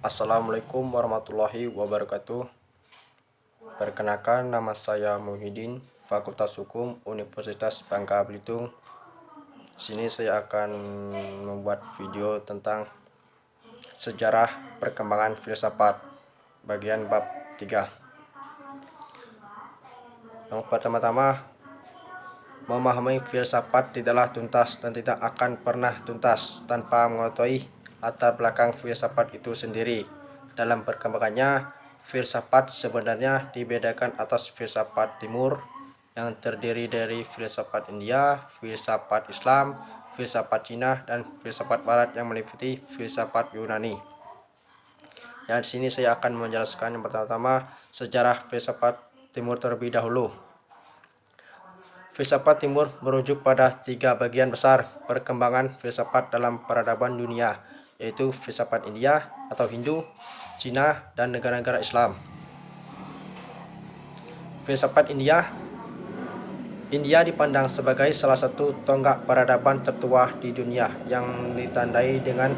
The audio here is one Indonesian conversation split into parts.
Assalamualaikum warahmatullahi wabarakatuh. Perkenalkan, nama saya Muhyiddin, Fakultas Hukum Universitas Bangka Belitung. Sini saya akan membuat video tentang sejarah perkembangan filsafat bagian bab 3. Yang pertama-tama, memahami filsafat tidaklah tuntas dan tidak akan pernah tuntas tanpa mengetahui latar belakang filsafat itu sendiri. Dalam perkembangannya, filsafat sebenarnya dibedakan atas filsafat Timur yang terdiri dari filsafat India, filsafat Islam, filsafat Cina, dan filsafat Barat yang meliputi filsafat Yunani. Di sini saya akan menjelaskan yang pertama-tama sejarah filsafat Timur terlebih dahulu. Filsafat Timur merujuk pada 3 bagian besar perkembangan filsafat dalam peradaban dunia, yaitu filsafat India atau Hindu, Cina, dan negara-negara Islam. Filsafat India dipandang sebagai salah satu tonggak peradaban tertua di dunia yang ditandai dengan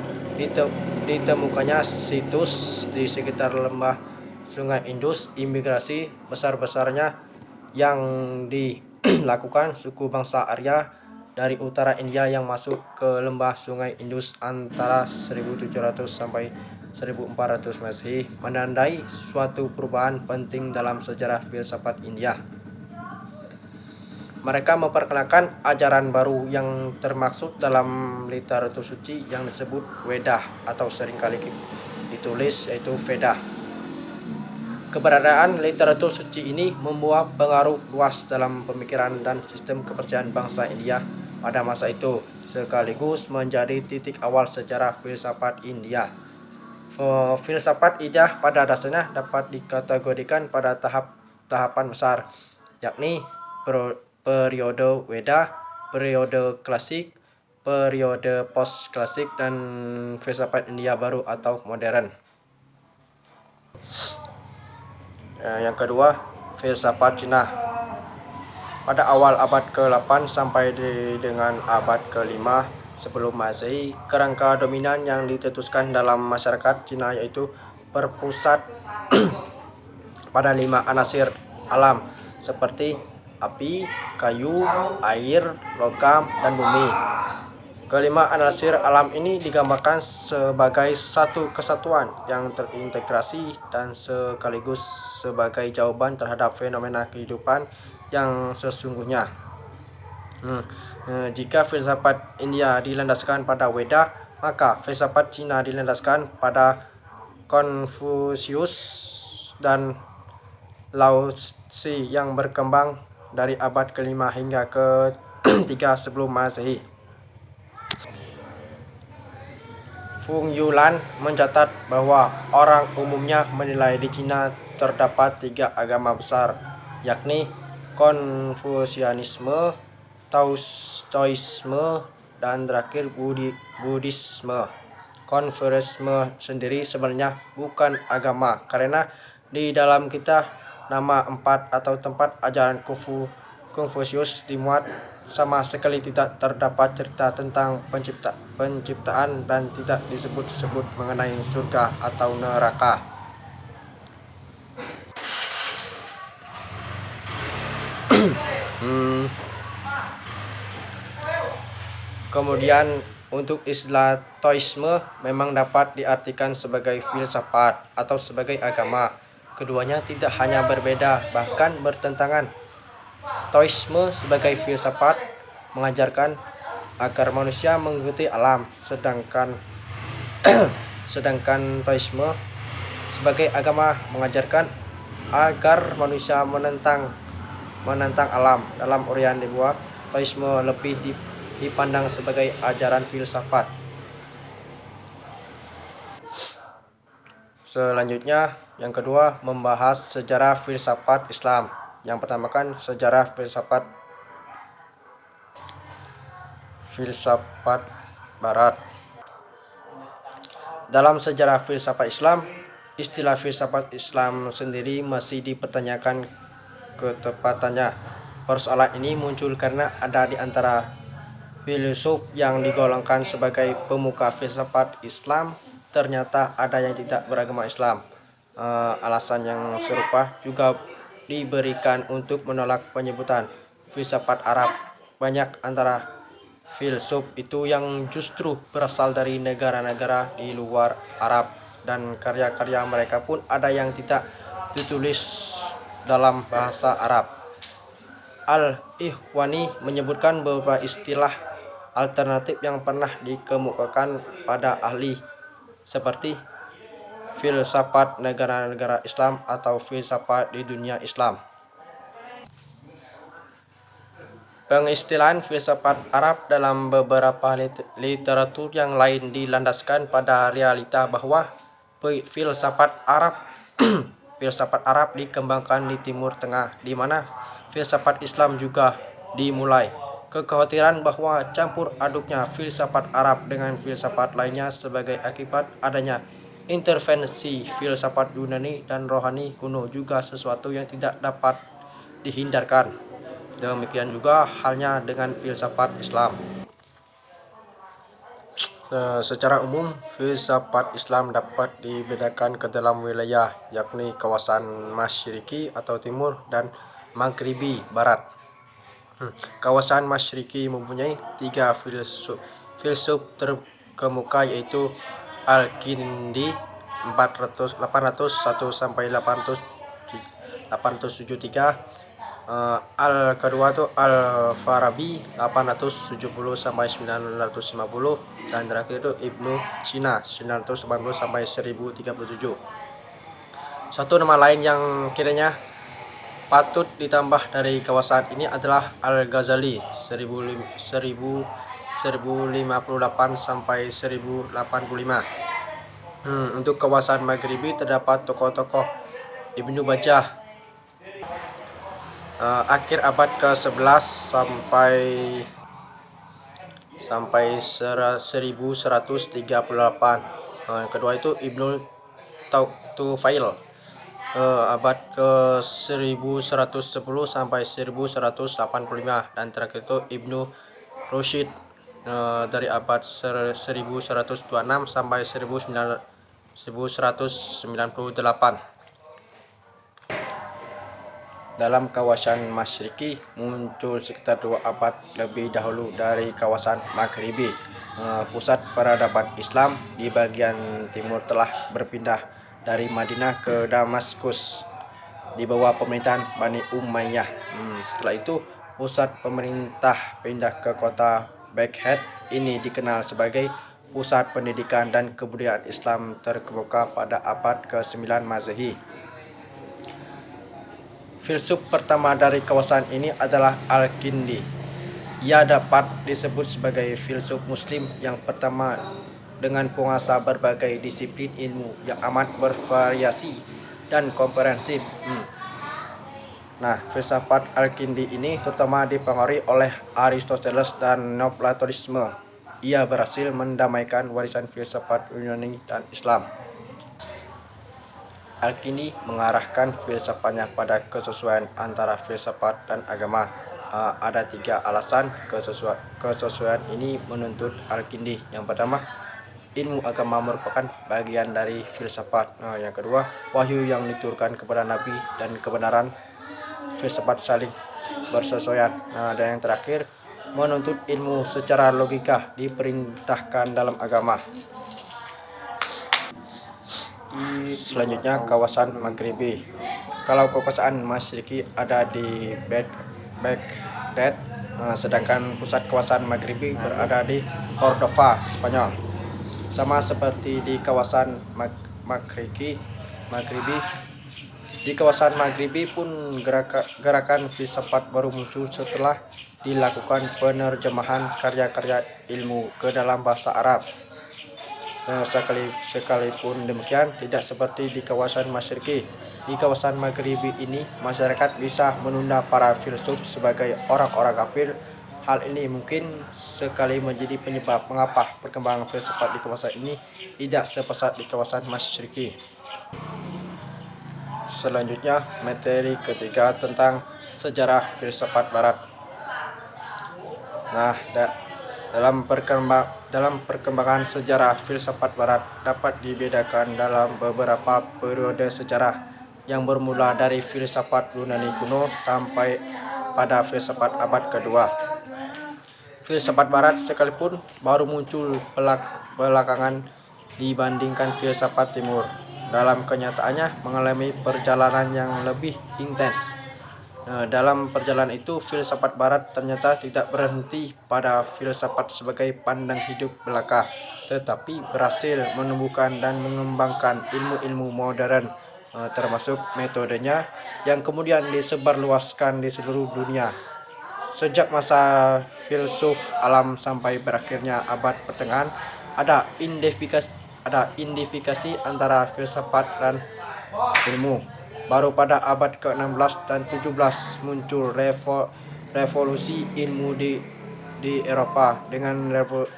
ditemukannya situs di sekitar lembah Sungai Indus. Imigrasi besar-besarnya yang dilakukan suku bangsa Arya dari utara India yang masuk ke lembah Sungai Indus antara 1700 sampai 1400 Masehi menandai suatu perubahan penting dalam sejarah filsafat India. Mereka memperkenalkan ajaran baru yang termaksud dalam literatur suci yang disebut Vedah atau seringkali ditulis yaitu Vedah. Keberadaan literatur suci ini membawa pengaruh luas dalam pemikiran dan sistem kepercayaan bangsa India pada masa itu, sekaligus menjadi titik awal sejarah filsafat India. Filsafat India pada dasarnya dapat dikategorikan pada tahapan besar, yakni periode Veda, periode klasik, periode post-klasik, dan filsafat India baru atau modern. Yang kedua, filsafat Cina. Pada awal abad ke-8 sampai dengan abad ke-5 sebelum Masehi, kerangka dominan yang ditetuskan dalam masyarakat Cina yaitu berpusat pada 5 anasir alam seperti api, kayu, air, logam, dan bumi. Kelima anasir alam ini digambarkan sebagai satu kesatuan yang terintegrasi dan sekaligus sebagai jawaban terhadap fenomena kehidupan yang sesungguhnya. Jika filsafat India dilandaskan pada Veda, maka filsafat Cina dilandaskan pada Konfusius dan Lao Tzu yang berkembang dari abad ke-5 hingga ke-3 sebelum Masehi. Feng Yulan mencatat bahwa orang umumnya menilai di Cina terdapat 3 agama besar, yakni Konfusianisme, Taoisme, dan terakhir Buddhisme. Konfusianisme sendiri sebenarnya bukan agama, karena di dalam kitab nama 4 atau tempat ajaran Konfusius dimuat sama sekali tidak terdapat cerita tentang penciptaan dan tidak disebut-sebut mengenai surga atau neraka. Kemudian untuk istilah Taoisme memang dapat diartikan sebagai filsafat atau sebagai agama. Keduanya tidak hanya berbeda, bahkan bertentangan. Taoisme sebagai filsafat mengajarkan agar manusia mengikuti alam, sedangkan Taoisme sebagai agama mengajarkan agar manusia menentang alam. Dalam uraian dibuat, Taoisme lebih dipandang sebagai ajaran filsafat. Selanjutnya, yang kedua, membahas sejarah filsafat Islam. Yang pertama kan sejarah filsafat Barat. Dalam sejarah filsafat Islam, istilah filsafat Islam sendiri masih dipertanyakan ketepatannya. Persoalan ini muncul karena ada di antara filsuf yang digolongkan sebagai pemuka filsafat Islam ternyata ada yang tidak beragama Islam. Alasan yang serupa juga diberikan untuk menolak penyebutan filsafat Arab. Banyak antara filsuf itu yang justru berasal dari negara-negara di luar Arab, dan karya-karya mereka pun ada yang tidak ditulis dalam bahasa Arab. Al-Ikhwani menyebutkan beberapa istilah alternatif yang pernah dikemukakan pada ahli seperti filsafat negara-negara Islam atau filsafat di dunia Islam. Pengistilahan filsafat Arab dalam beberapa literatur yang lain dilandaskan pada realita bahwa filsafat Arab filsafat Arab dikembangkan di Timur Tengah, di mana filsafat Islam juga dimulai. Kekhawatiran bahwa campur aduknya filsafat Arab dengan filsafat lainnya sebagai akibat adanya intervensi filsafat Yunani dan rohani kuno juga sesuatu yang tidak dapat dihindarkan. Demikian juga halnya dengan filsafat Islam. Secara umum, filsafat Islam dapat dibedakan ke dalam wilayah, yakni kawasan Masyriki atau Timur dan Maghribi Barat. Kawasan Masyriki mempunyai 3 filsuf terkemuka, yaitu Al-Kindi 801 sampai 873. Kedua itu Al-Farabi 870 sampai 950, dan terakhir itu Ibnu Sina 980 sampai 1037. Satu nama lain yang kiranya patut ditambah dari kawasan ini adalah Al-Ghazali 1058 sampai 1085. Untuk kawasan Maghribi terdapat tokoh-tokoh Ibnu Bajjah akhir abad ke-11 sampai 1138. Yang kedua itu Ibnu Tufail abad ke-1110 sampai 1185, dan terakhir itu Ibnu Rushd dari abad 1126 sampai 1198. Dalam kawasan Masyriki muncul sekitar 2 abad lebih dahulu dari kawasan Maghribi. Pusat peradaban Islam di bagian timur telah berpindah dari Madinah ke Damaskus di bawah pemerintahan Bani Umayyah. Setelah itu pusat pemerintah pindah ke kota Baghdad. Ini dikenal sebagai pusat pendidikan dan kebudayaan Islam terkemuka pada abad ke-9 Masehi. Filsuf pertama dari kawasan ini adalah Al-Kindi. Ia dapat disebut sebagai filsuf muslim yang pertama dengan penguasa berbagai disiplin ilmu yang amat bervariasi dan komprehensif. Filsafat Al-Kindi ini terutama dipengaruhi oleh Aristoteles dan Neoplatonisme. Ia berhasil mendamaikan warisan filsafat Yunani dan Islam. Al-Kindi mengarahkan filsafatnya pada kesesuaian antara filsafat dan agama. Ada 3 alasan kesesuaian ini menuntut Al-Kindi. Yang pertama, ilmu agama merupakan bagian dari filsafat. Yang kedua, wahyu yang diturunkan kepada Nabi dan kebenaran filsafat saling bersesuaian. Dan yang terakhir, menuntut ilmu secara logika diperintahkan dalam agama. Selanjutnya kawasan Maghribi. Kalau kekuasaan Masyriki ada di Baghdad, sedangkan pusat kawasan Maghribi berada di Cordova, Spanyol. Sama seperti di kawasan Maghribi, di kawasan Maghribi pun gerakan filsafat baru muncul setelah dilakukan penerjemahan karya-karya ilmu ke dalam bahasa Arab. Sekalipun demikian, tidak seperti di kawasan Masyriki. Di kawasan Maghribi ini, masyarakat bisa menunda para filsuf sebagai orang-orang kafir. Hal ini mungkin sekali menjadi penyebab mengapa perkembangan filsafat di kawasan ini tidak sepesat di kawasan Masyriki. Selanjutnya, materi ketiga tentang sejarah filsafat Barat. Dalam perkembangan sejarah filsafat barat dapat dibedakan dalam beberapa periode sejarah yang bermula dari filsafat Yunani kuno sampai pada filsafat abad kedua. Filsafat barat sekalipun baru muncul belakangan dibandingkan filsafat timur, dalam kenyataannya mengalami perjalanan yang lebih intens. Dalam perjalanan itu, filsafat barat ternyata tidak berhenti pada filsafat sebagai pandang hidup belaka, tetapi berhasil menumbuhkan dan mengembangkan ilmu-ilmu modern, termasuk metodenya yang kemudian disebarluaskan di seluruh dunia. Sejak masa filsuf alam sampai berakhirnya abad pertengahan, ada identifikasi antara filsafat dan ilmu. Baru pada abad ke-16 dan 17 muncul revolusi ilmu di Eropa. Dengan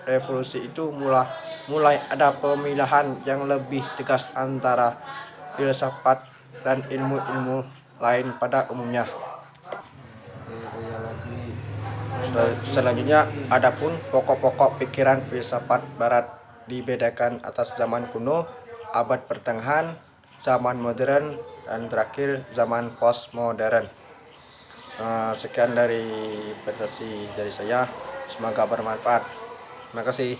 revolusi itu mulai ada pemilahan yang lebih tegas antara filsafat dan ilmu-ilmu lain pada umumnya. Selanjutnya, adapun pokok-pokok pikiran filsafat barat dibedakan atas zaman kuno, abad pertengahan, zaman modern, dan terakhir zaman postmodern. Sekian dari presentasi dari saya, semoga bermanfaat. Terima kasih.